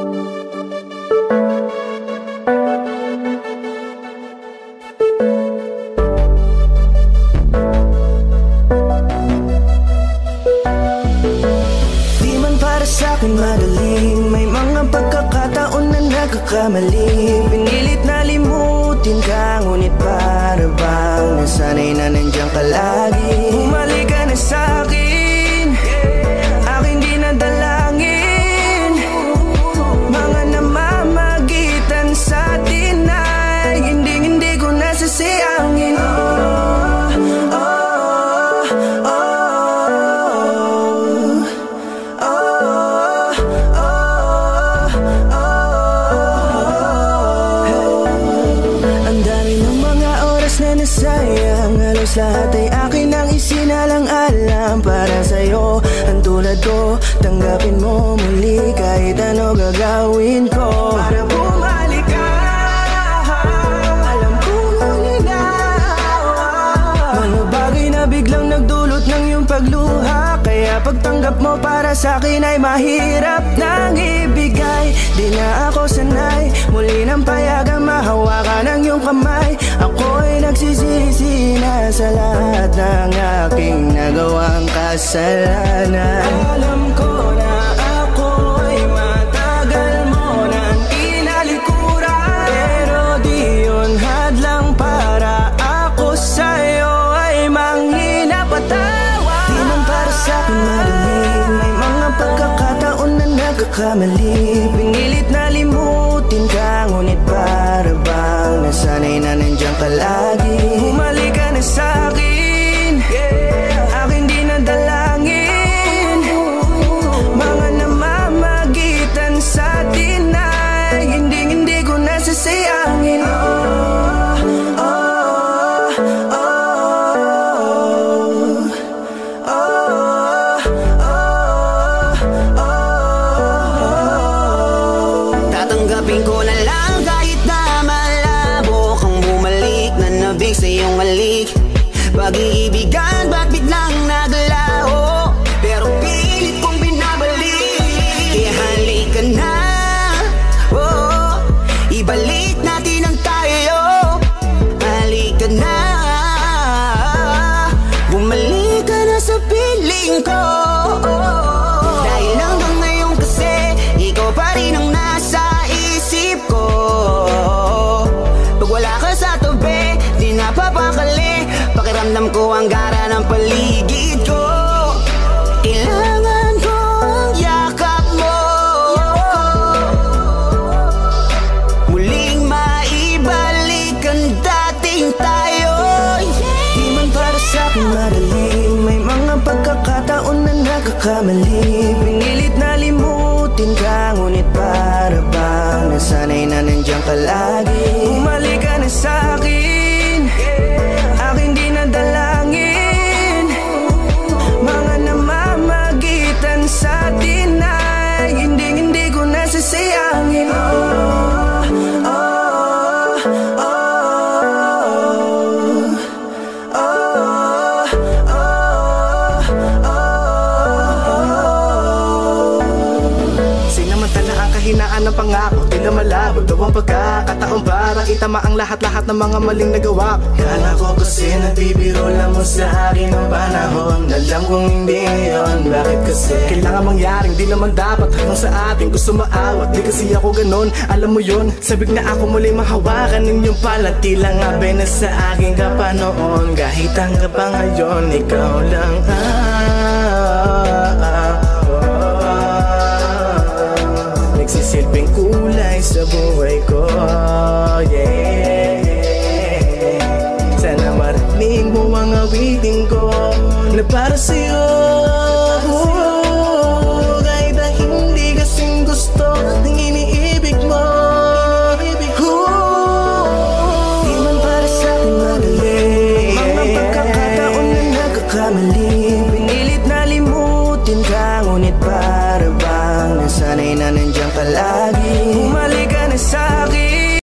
Di man para sa'kin madaling, may mga pagkakataon na nagkakamali. Pinilit na limutin ka, ngunit para bang nasanay na nandiyan ka lagi. Bumalik ka na sa'kin, aking di nadalangin. Mga namamagitan sa'tin ay hindi ko nasasayangin. Sayang, halos lahat ay akin ang isinalang-alam para sa'yo. Ang tulad ko, tanggapin mo muli kahit ano gagawin ko para bumalik ka. Alam ko ngunit mga bagay na biglang nagdulot ng iyong pagluha, kaya pagtanggap mo para sa'kin ay mahirap nang ibigay. Di na ako sanay, muli nang payagang mahawakan ang iyong kamay. Ako'y nagsisisi na sa lahat ng aking nagawang kasalanan. Alam ko na ako'y matagal mo nang inalikuran, pero di yun hadlang para ako sa'yo ay manghina patawa. Di man para sa'kin madaling, may mga pagkakataon na nagkakamali. Pinilit na limutin ka, ngunit para bang nasanay na nandiyan ka lagi. Bumalik ka na sa'kin, aking di nadalangin. Mga namamagitan sa'tin ay hindi ko nasasayangin. Tatanggapin ko na lang kahit na malabo kang bumalik na nabig sa iyong malik. Pag-iibigan ba't biglang naglaho, pero pilit kong binabalik. Kaya halika na, oh, ibalik natin ang tayo. Halika na, bumalik ka na sa piling ko. Dahil hanggang ngayon kasi ikaw pa rin ang nasa isip ko. Pag wala ka sa tabi, di napapakali. Pakiramdam ko ang gara ng paligid ko. Kailangan ko ang yakap mo, muling maibalik ang dating tayo. Di man para sa'kin madaling, may mga pagkakataon na nagkakamali. Pinilit na limutin ka, ngunit para bang nasanay na nandiyan ka lagi. Bumalik ka na sa'kin, aking di nadalangin. Mga namamagitan sa'tin ay hindi ko nasasayangin. Sinamantala ang kahinaan ng pangako, di na malabo daw ang pagkakataon para itama ang lahat-lahat ng mga maling nagawa ko. Kala ko kasi nagbibiro lang mo sa akin ang panahon. Alam kong hindi yun, bakit kasi kailangan mangyaring di naman dapat hanggang sa atin gusto maawat. Di kasi ako ganon, alam mo yun. Sabik na ako muli mahawakan ninyong palat. Tila nga ba na sa akin ka pa noon, kahit hanggang pa ngayon ikaw lang nagsisilbing kulay sa buhay ko, yeah. Sana marinig mo ang awitin ko na para sa'yo.